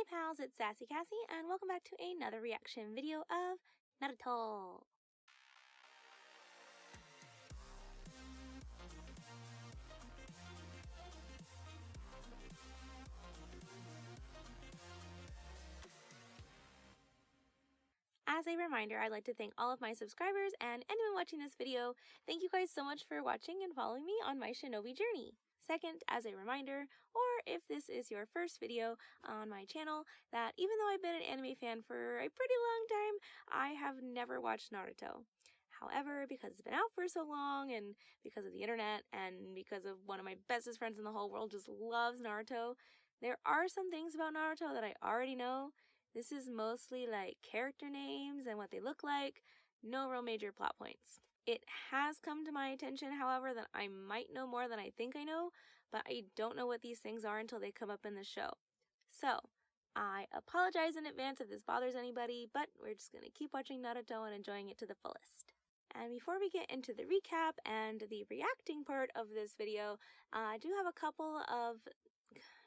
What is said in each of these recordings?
pals, it's Sassy Cassie, and welcome back to another reaction video of Naruto. As a reminder, I'd like to thank all of my subscribers and anyone watching this video. Thank you guys so much for watching and following me on my shinobi journey. Second, as a reminder, or if this is your first video on my channel, that even though I've been an anime fan for a pretty long time, I have never watched Naruto. However, because it's been out for so long, and because of the internet, and because of one of my bestest friends in the whole world just loves Naruto, there are some things about Naruto that I already know. This is mostly like character names and what they look like, no real major plot points. It has come to my attention, however, that I might know more than I think I know, but I don't know what these things are until they come up in the show. So, I apologize in advance if this bothers anybody, but we're just going to keep watching Naruto and enjoying it to the fullest. And before we get into the recap and the reacting part of this video, I do have a couple of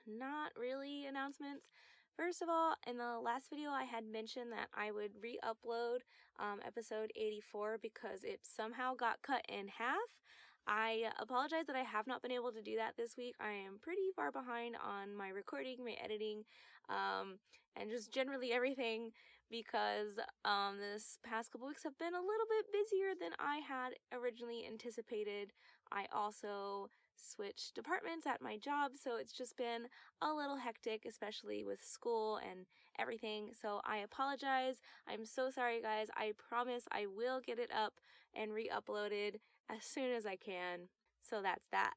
not really announcements. First of all, in the last video I had mentioned that I would re-upload episode 84 because it somehow got cut in half. I apologize that I have not been able to do that this week. I am pretty far behind on my recording, my editing, and just generally everything because this past couple weeks have been a little bit busier than I had originally anticipated. I also switched departments at my job, so it's just been a little hectic, especially with school and everything. So I apologize. I'm so sorry, guys. I promise I will get it up and re-uploaded as soon as I can. So that's that.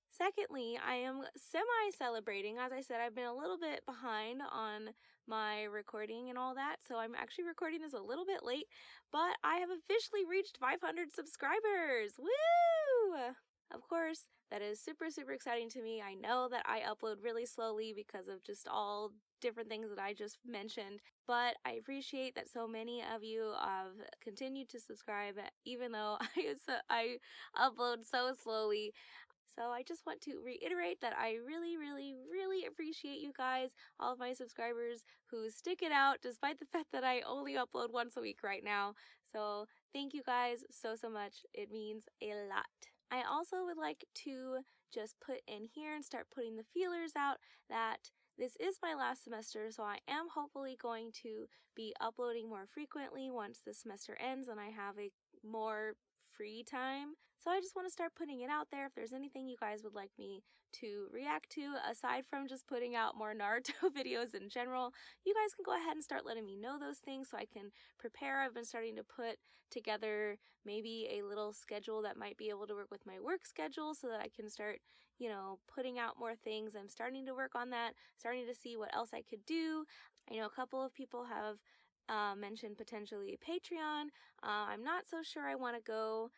Secondly, I am semi-celebrating. As I said, I've been a little bit behind on my recording and all that, so I'm actually recording this a little bit late, but I have officially reached 500 subscribers! Woo! Of course, that is super, super exciting to me. I know that I upload really slowly because of just all different things that I just mentioned, but I appreciate that so many of you have continued to subscribe, even though I upload so slowly. So I just want to reiterate that I really, really, really appreciate you guys, all of my subscribers who stick it out despite the fact that I only upload once a week right now. So thank you guys so, so much. It means a lot. I also would like to just put in here and start putting the feelers out that this is my last semester, so I am hopefully going to be uploading more frequently once the semester ends and I have a more free time. So I just want to start putting it out there. If there's anything you guys would like me to react to, aside from just putting out more Naruto videos in general, you guys can go ahead and start letting me know those things so I can prepare. I've been starting to put together maybe a little schedule that might be able to work with my work schedule so that I can start, putting out more things. I'm starting to work on that, starting to see what else I could do. I know a couple of people have mentioned potentially Patreon. I'm not so sure I want to go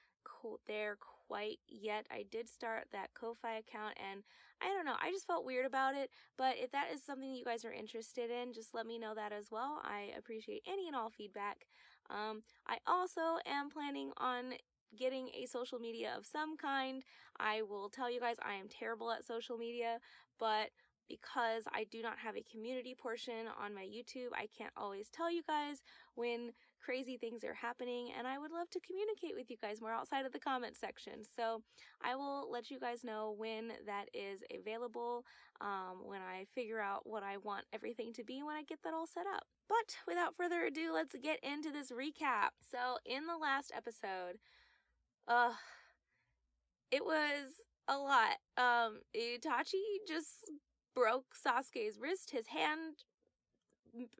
there quite yet. I did start that Ko-Fi account and I don't know, I just felt weird about it, but if that is something you guys are interested in, just let me know that as well. I appreciate any and all feedback. I also am planning on getting a social media of some kind. I will tell you guys I am terrible at social media, but because I do not have a community portion on my YouTube, I can't always tell you guys when crazy things are happening, and I would love to communicate with you guys more outside of the comment section. So I will let you guys know when that is available, when I figure out what I want everything to be when I get that all set up. But without further ado, let's get into this recap. So in the last episode, it was a lot. Itachi just broke Sasuke's wrist. His hand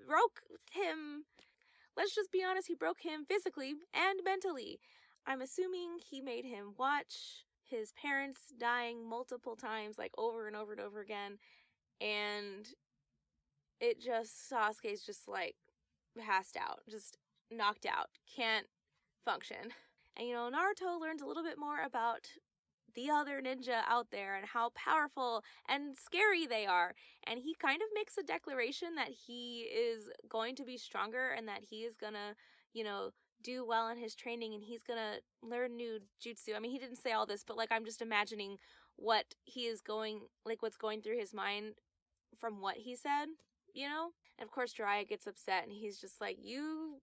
broke him. Let's just be honest, he broke him physically and mentally. I'm assuming he made him watch his parents dying multiple times, like over and over and over again. And Sasuke's just like passed out, just knocked out, can't function. And Naruto learns a little bit more about the other ninja out there and how powerful and scary they are. And he kind of makes a declaration that he is going to be stronger and that he is gonna, do well in his training and he's gonna learn new jutsu. I mean, he didn't say all this, but I'm just imagining what he is what's going through his mind from what he said, And of course Jiraiya gets upset and he's just like, you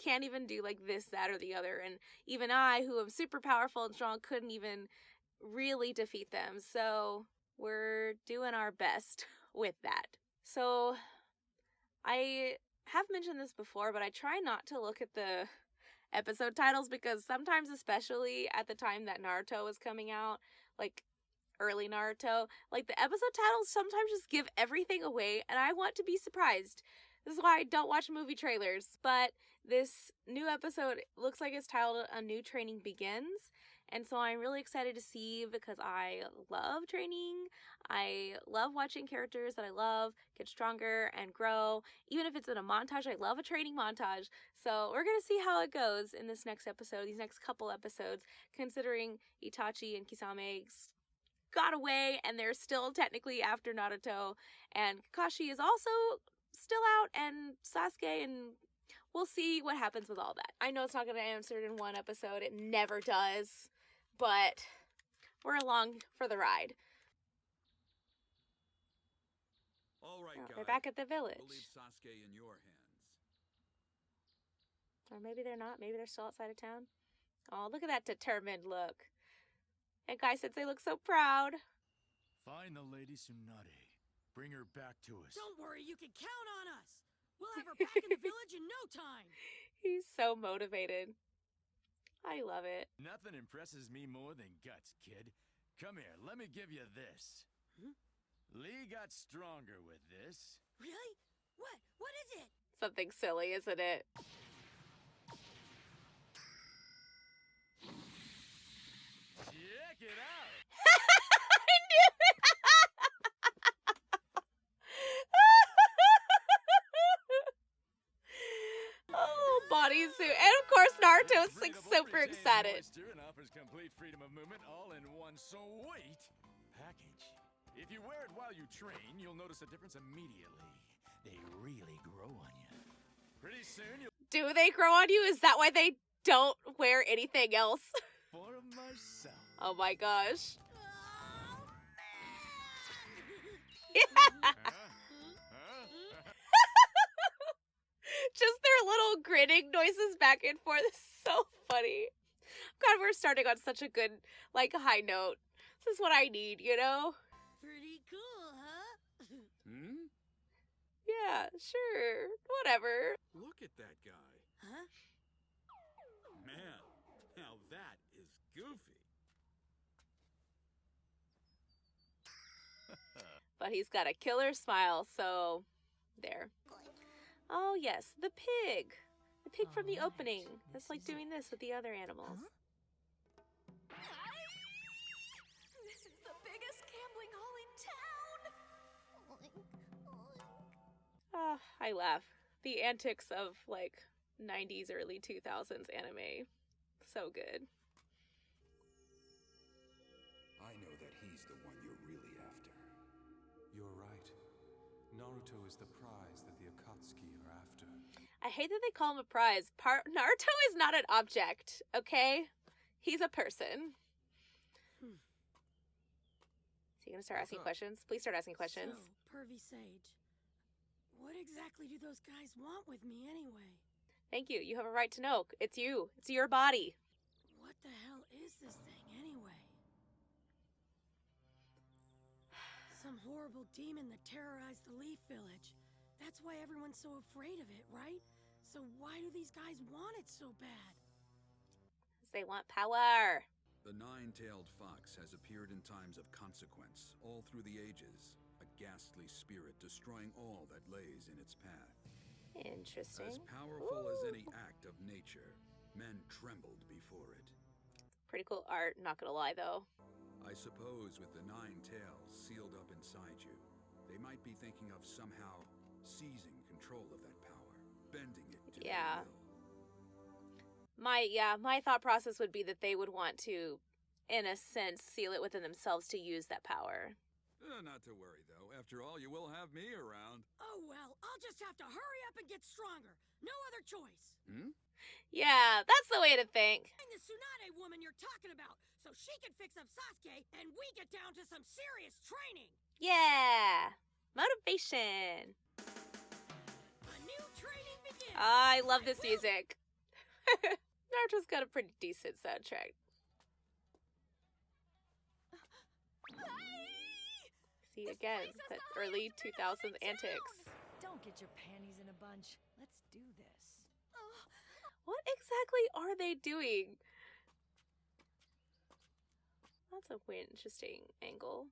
can't even do like this, that, or the other. And even I, who am super powerful and strong, couldn't even really defeat them. So we're doing our best with that. So I have mentioned this before, but I try not to look at the episode titles because sometimes, especially at the time that Naruto was coming out, like early Naruto, like the episode titles sometimes just give everything away and I want to be surprised. This is why I don't watch movie trailers. But this new episode looks like it's titled A New Training Begins. And so I'm really excited to see because I love training. I love watching characters that I love get stronger and grow. Even if it's in a montage, I love a training montage. So we're going to see how it goes in this next episode, these next couple episodes, considering Itachi and Kisame got away and they're still technically after Naruto. And Kakashi is also still out and Sasuke, and we'll see what happens with all that. I know it's not going to answer it in one episode. It never does. But we're along for the ride. All right, guys. They're back at the village. We'll leave Sasuke in your hands. Or maybe they're not. Maybe they're still outside of town. Oh, look at that determined look. And Guy said they look so proud. Find the Lady Tsunade. Bring her back to us. Don't worry, you can count on us. We'll have her back in the village in no time. He's so motivated. I love it. Nothing impresses me more than guts, kid. Come here, let me give you this. Lee got stronger with this. Really? What? What is it? Something silly, isn't it? Check it out. I knew it! Oh, bodysuit. And of course, Naruto's like super excited. And offers complete freedom of movement all in one sweet package. If you wear it while you train, you'll notice a difference immediately. They really grow on you. Pretty soon you'll... Do they grow on you? Is that why they don't wear anything else? For myself. Oh my gosh. Oh, Yeah. Huh? Just their little grinning noises back and forth is so funny. God, we're starting on such a good, like, high note. This is what I need, you know? pretty cool, huh? Hmm? Yeah, sure. Whatever. Look at that guy. Huh? Man, now that is goofy. But he's got a killer smile, so there. Oh, yes, the pig. The pig from the opening. That's like doing this with the other animals. This is the biggest gambling hall in town! Ah, I laugh. The antics of, like, 90s, early 2000s anime. So good. I know that he's the one you're really after. You're right. Naruto is the prize that the Akatsuki are after. I hate that they call him a prize. Naruto is not an object, okay? He's a person. Is he gonna start asking up? questions? Please start asking questions. So, Pervy Sage, what exactly do those guys want with me anyway? Thank you. You have a right to know. It's you. It's your body. What the hell is this thing anyway? Some horrible demon that terrorized the Leaf Village. That's why everyone's so afraid of it, right? So why do these guys want it so bad? 'Cause they want power. The nine-tailed fox has appeared in times of consequence, all through the ages. A ghastly spirit destroying all that lays in its path. Interesting. As powerful as Ooh. any act of nature, men trembled before it. Pretty cool art, not gonna lie though. I suppose with the nine tails sealed up inside you, they might be thinking of somehow seizing control of that power, bending it to Yeah. their will. My thought process would be that they would want to, in a sense, seal it within themselves to use that power. Not to worry, though. After all, you will have me around. Oh well, I'll just have to hurry up and get stronger. No other choice. Hmm? Yeah, that's the way to think. Find the Tsunade woman you're talking about, so she can fix up Sasuke, and we get down to some serious training. Yeah. Motivation. I love this music. Naruto's got a pretty decent soundtrack. See again, that early 2000s antics. Don't get your panties in a bunch. Let's do this. What exactly are they doing? That's a interesting angle,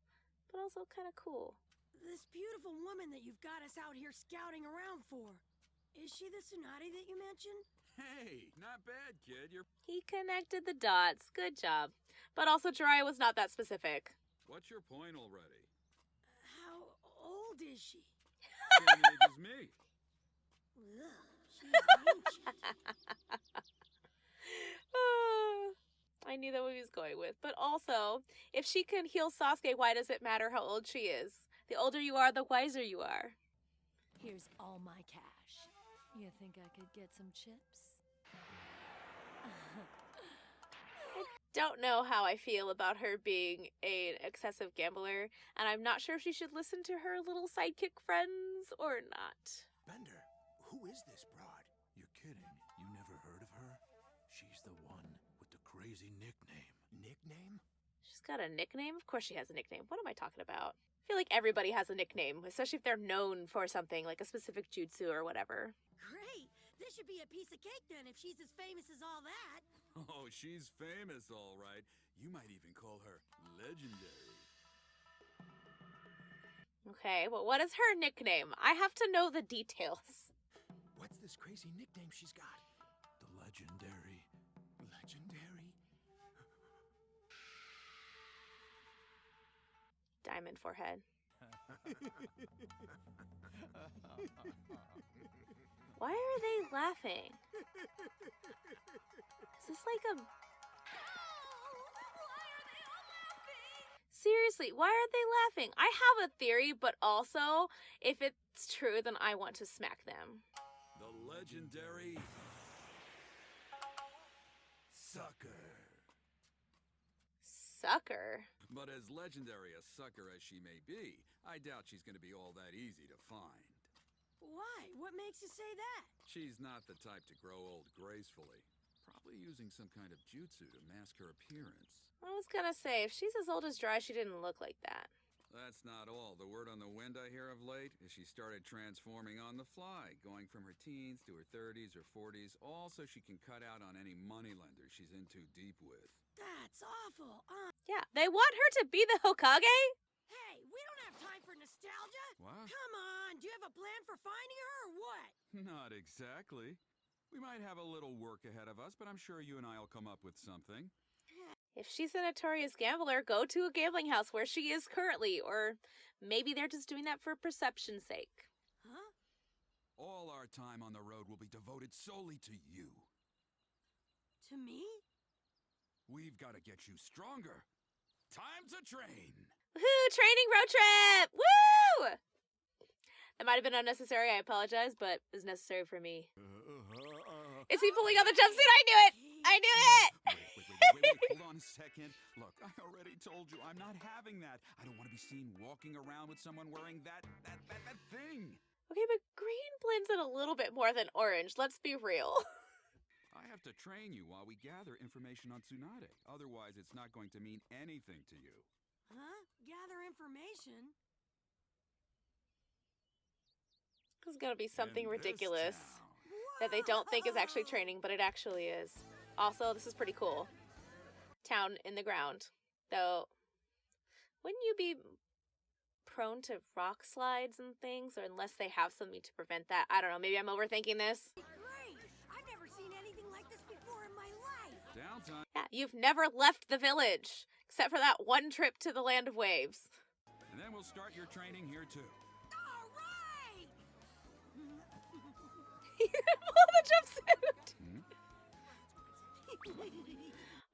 but also kind of cool. This beautiful woman that you've got us out here scouting around for. Is she the Tsunade that you mentioned? Hey, not bad, kid. He connected the dots. Good job. But also Jiraiya was not that specific. What's your point already? How old is she? Same age as me. Ugh, she's ancient. I knew that what he was going with. But also, if she can heal Sasuke, why does it matter how old she is? The older you are, the wiser you are. Here's all my cash. You think I could get some chips? Don't know how I feel about her being an excessive gambler, and I'm not sure if she should listen to her little sidekick friends or not. Bender, who is this broad? You're kidding. You never heard of her? She's the one with the crazy nickname. Nickname? She's got a nickname? Of course she has a nickname. What am I talking about? I feel like everybody has a nickname, especially if they're known for something, like a specific jutsu or whatever. Great! This should be a piece of cake then if she's as famous as all that. Oh, she's famous, all right. You might even call her legendary. Okay, well, what is her nickname? I have to know the details. What's this crazy nickname she's got? The legendary. Legendary? Diamond forehead. Why are they laughing? Is this like a... Seriously, why are they laughing? I have a theory, but also, if it's true, then I want to smack them. The legendary sucker. Sucker? But as legendary a sucker as she may be, I doubt she's going to be all that easy to find. Why? What makes you say that? She's not the type to grow old gracefully. Probably using some kind of jutsu to mask her appearance. I was gonna say, if she's as old as Dry, she didn't look like that. That's not all. The word on the wind I hear of late is she started transforming on the fly, going from her teens to her 30s or 40s, all so she can cut out on any moneylender she's in too deep with. That's awful. Yeah, they want her to be the Hokage? Hey, we don't have time for nostalgia. What? Come on, do you have a plan for finding her or what? Not exactly. We might have a little work ahead of us, but I'm sure you and I will come up with something. If she's a notorious gambler, go to a gambling house where she is currently, or maybe they're just doing that for perception's sake. Huh? All our time on the road will be devoted solely to you. To me? We've got to get you stronger. Time to train. Woohoo! Training road trip! Woo! That might have been unnecessary, I apologize, but it was necessary for me. Is he pulling on the jumpsuit? I knew it! I knew it! Wait, hold on a second. Look, I already told you I'm not having that. I don't want to be seen walking around with someone wearing that thing. Okay, but green blends in a little bit more than orange, let's be real. I have to train you while we gather information on Tsunade. Otherwise, it's not going to mean anything to you. Huh? Gather information? This is gonna be something In this ridiculous town. that they don't think is actually training, but it actually is. Also, this is pretty cool. Town in the ground. Though, wouldn't you be prone to rock slides and things, or unless they have something to prevent that? I don't know, maybe I'm overthinking this. Great! I've never seen anything like this before in my life! Downtime. Yeah, you've never left the village, except for that one trip to the Land of Waves. And then we'll start your training here too. All right! Pull the jumpsuit!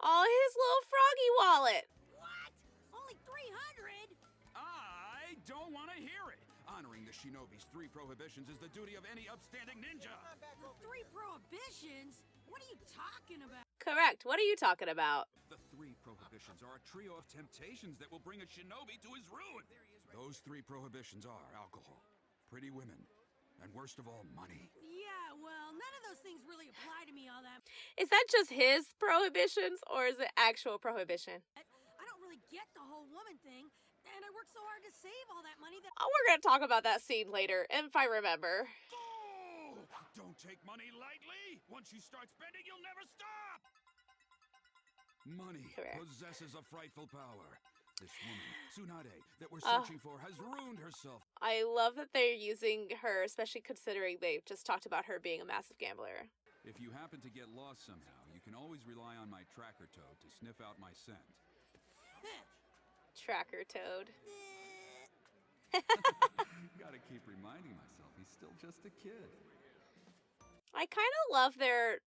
Oh, his little froggy wallet. What? Only 300? I don't want to hear it. Honoring the shinobi's 3 prohibitions is the duty of any upstanding ninja. 3 prohibitions? What are you talking about? Correct. What are you talking about? The 3 prohibitions are a trio of temptations that will bring a shinobi to his ruin. Those 3 prohibitions are alcohol, pretty women, And worst of all, money. Yeah, well, none of those things really apply to me all that. Is that just his prohibitions or is it actual prohibition? I don't really get the whole woman thing, and I worked so hard to save all that money that. Oh, we're gonna talk about that scene later, if I remember. Oh! Don't take money lightly! Once you start spending, you'll never stop! Money Correct. possesses a frightful power. This woman, Tsunade, that we're searching for, has ruined herself. I love that they're using her, especially considering they just talked about her being a massive gambler. If you happen to get lost somehow, you can always rely on my tracker toad to sniff out my scent. Tracker Toad. Gotta keep reminding myself he's still just a kid. I kind of love their,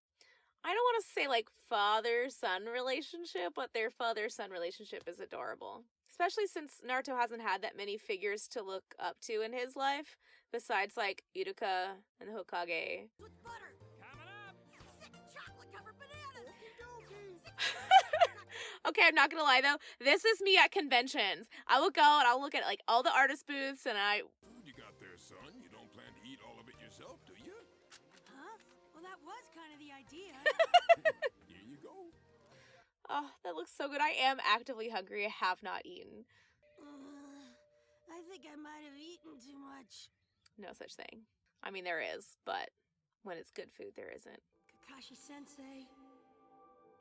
I don't want to say like father-son relationship, but their father-son relationship is adorable. Especially since Naruto hasn't had that many figures to look up to in his life, besides like Uruka and the Hokage. With butter. Coming up! 6 chocolate-covered bananas. Okay, I'm not gonna lie though, this is me at conventions. I will go and I'll look at like all the artist booths and Food you got there, son. You don't plan to eat all of it yourself, do you? Huh? Well, that was kind of the idea. Here you go. oh, that looks so good. I am actively hungry. I have not eaten. I think I might have eaten too much. No such thing. I mean, there is, but when it's good food, there isn't. Kakashi-sensei,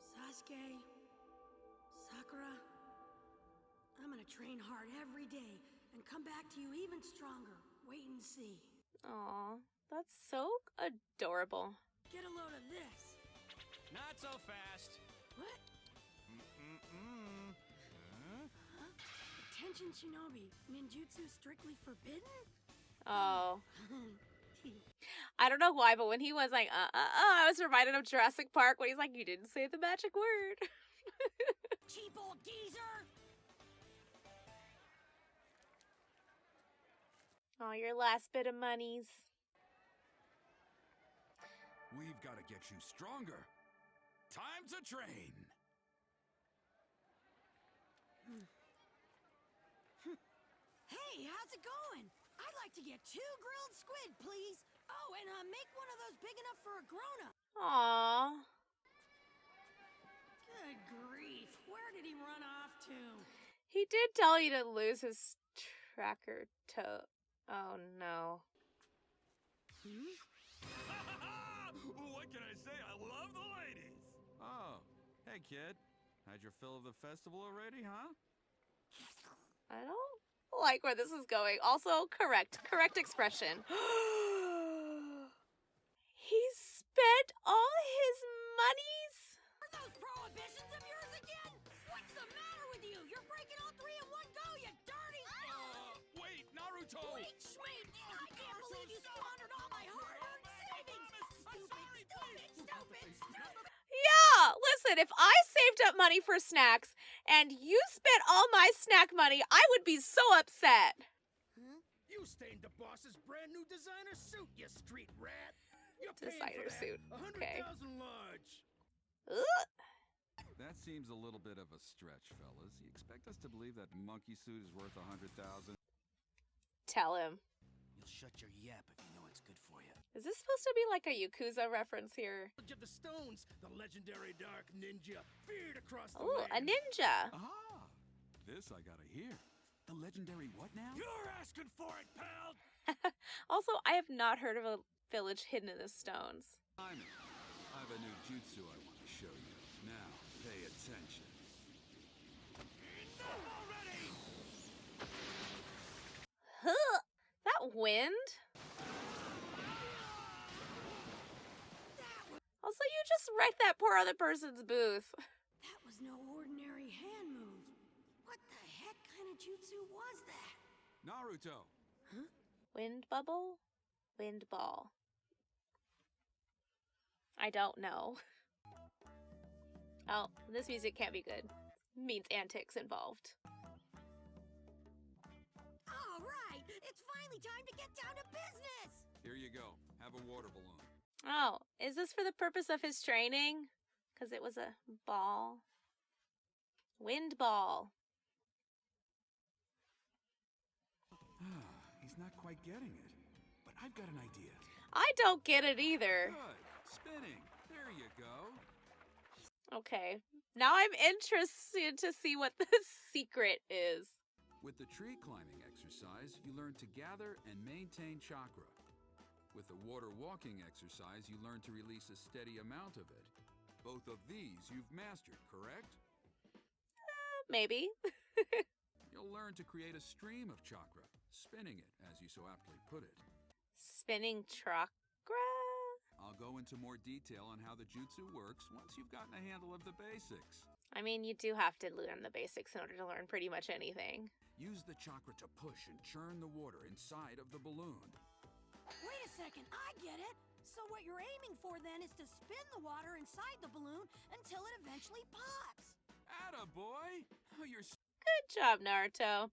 Sasuke, Sakura, I'm gonna train hard every day and come back to you even stronger. Wait and see. Aw, that's so adorable. Get a load of this. Not so fast. What? Mm-mm-mm. Huh? Attention Shinobi, ninjutsu strictly forbidden? Oh. I don't know why, but when he was like, I was reminded of Jurassic Park when he's like, you didn't say the magic word. Cheap old geezer! Oh, your last bit of monies. We've got to get you stronger. Time to train. Hey, how's it going? I'd like to get 2 grilled squid, please. Oh, and make one of those big enough for a grown-up. Aw. Good grief, where did he run off to? He did tell you to lose his tracker toe. Oh no. What can I say? I love the ladies. Oh, hey kid. Had your fill of the festival already, huh? I don't like where this is going. Also, correct expression. He spent all his monies? Are those prohibitions of yours again? What's the matter with you? You're breaking all 3 in one go, you dirty... Wait, Naruto! Wait, Schmeat! I can't believe you squandered all my hard-earned savings! Stupid! Yeah, listen, if I saved up money for snacks and you spent all my snack money, I would be so upset. You stained the boss's brand new designer suit, you street rat! You're Designer suit, okay. 100,000 large! Ugh. That seems a little bit of a stretch, fellas. You expect us to believe that monkey suit is worth 100,000? Tell him. You'll shut your yap if you know it's good for you. Is this supposed to be like a Yakuza reference here? Of the Stones, the legendary dark ninja, feared across the Oh, a land. ninja. Ah, this I gotta hear. The legendary what now? You're asking for it, pal! Also, I have not heard of a village hidden in the stones. Simon, I have a new jutsu I want to show you. Now, pay attention. Enough already! Huh. That wind? Also, you just wrecked that poor other person's booth. That was no ordinary hand move. What the heck kind of jutsu was that? Naruto! Wind bubble? Wind ball. I don't know. Oh, this music can't be good. Means antics involved. All right, it's finally time to get down to business. Here you go. Have a water balloon. Oh, is this for the purpose of his training? Because it was a ball. Wind ball. He's not quite getting it. But I've got an idea. I don't get it either. Good. Spinning. There you go. Okay. Now I'm interested to see what the secret is. With the tree climbing exercise, you learn to gather and maintain chakra. With the water walking exercise, you learn to release a steady amount of it. Both of these you've mastered, correct? Maybe. You'll learn to create a stream of chakra, spinning it, as you so aptly put it. Spinning chakra? I'll go into more detail on how the jutsu works once you've gotten a handle of the basics. I mean, you do have to learn the basics in order to learn pretty much anything. Use the chakra to push and churn the water inside of the balloon. Wait a second, I get it. So what you're aiming for then is to spin the water inside the balloon until it eventually pops. Attaboy! Oh, you're Good job, Naruto.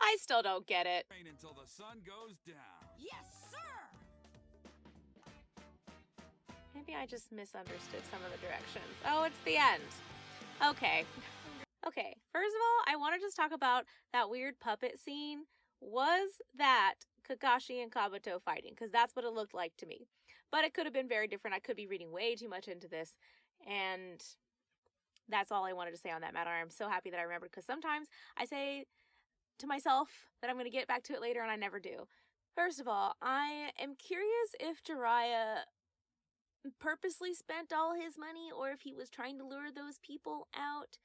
I still don't get it. straight until the sun goes down. Yes, sir! Maybe I just misunderstood some of the directions. Oh, it's the end. Okay. Okay, first of all, I want to just talk about that weird puppet scene. Was that Kakashi and Kabuto fighting? Because that's what it looked like to me. But it could have been very different. I could be reading way too much into this. And that's all I wanted to say on that matter. I'm so happy that I remembered, because sometimes I say to myself that I'm going to get back to it later and I never do. First of all, I am curious if Jiraiya purposely spent all his money or if he was trying to lure those people out.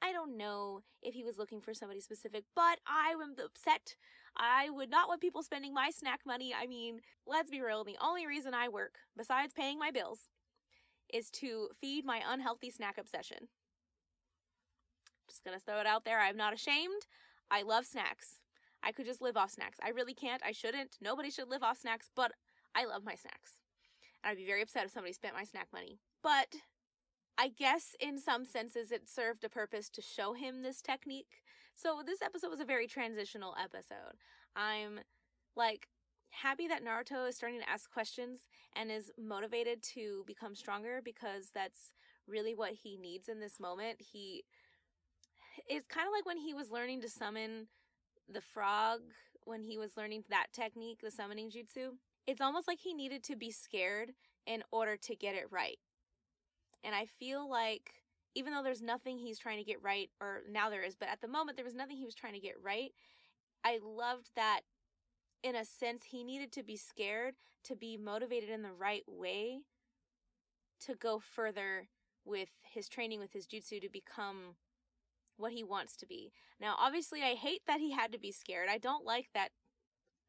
I don't know if he was looking for somebody specific, but I am upset. I would not want people spending my snack money. I mean, let's be real, the only reason I work, besides paying my bills, is to feed my unhealthy snack obsession. Just gonna throw it out there. I'm not ashamed. I love snacks. I could just live off snacks. I really can't. I shouldn't. Nobody should live off snacks, but I love my snacks. And I'd be very upset if somebody spent my snack money. But I guess in some senses it served a purpose to show him this technique. So this episode was a very transitional episode. I'm happy that Naruto is starting to ask questions and is motivated to become stronger, because that's really what he needs in this moment. It's kind of like when he was learning to summon the frog, when he was learning that technique, the summoning jutsu. It's almost like he needed to be scared in order to get it right. And I feel like even though there's nothing he's trying to get right, or now there is, but at the moment there was nothing he was trying to get right, I loved that in a sense he needed to be scared to be motivated in the right way to go further with his training, with his jutsu, to become what he wants to be. Now, obviously, I hate that he had to be scared. I don't like that.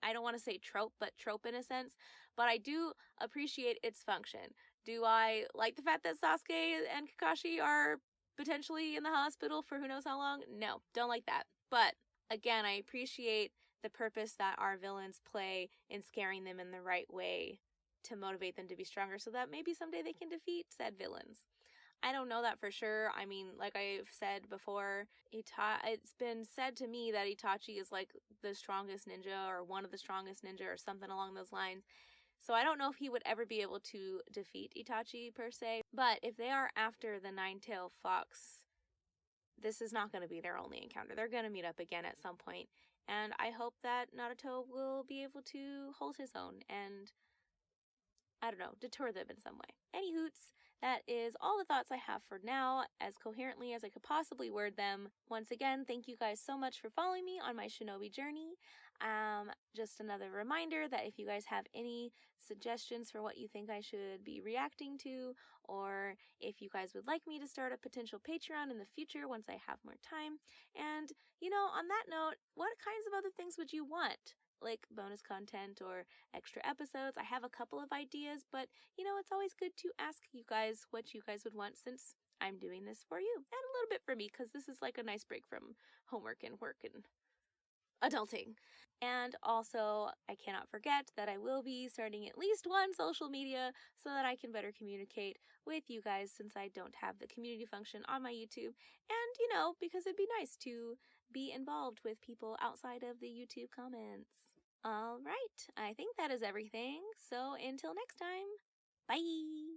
I don't want to say trope, but trope in a sense. But I do appreciate its function. Do I like the fact that Sasuke and Kakashi are potentially in the hospital for who knows how long? No, don't like that. But again, I appreciate the purpose that our villains play in scaring them in the right way to motivate them to be stronger, so that maybe someday they can defeat said villains. I don't know that for sure. I mean, like I've said before, it's been said to me that Itachi is like the strongest ninja, or one of the strongest ninja, or something along those lines. So I don't know if he would ever be able to defeat Itachi per se. But if they are after the Nine-Tailed Fox, this is not going to be their only encounter. They're going to meet up again at some point. And I hope that Naruto will be able to hold his own and, I don't know, deter them in some way. Any hoots, that is all the thoughts I have for now, as coherently as I could possibly word them. Once again, thank you guys so much for following me on my shinobi journey. Just another reminder that if you guys have any suggestions for what you think I should be reacting to, or if you guys would like me to start a potential Patreon in the future once I have more time. And, on that note, what kinds of other things would you want? Like bonus content or extra episodes. I have a couple of ideas, but it's always good to ask you guys what you guys would want, since I'm doing this for you, and a little bit for me, because this is like a nice break from homework and work and adulting. And also, I cannot forget that I will be starting at least one social media so that I can better communicate with you guys, since I don't have the community function on my YouTube. And, because it'd be nice to be involved with people outside of the YouTube comments. All right, I think that is everything. So until next time, bye!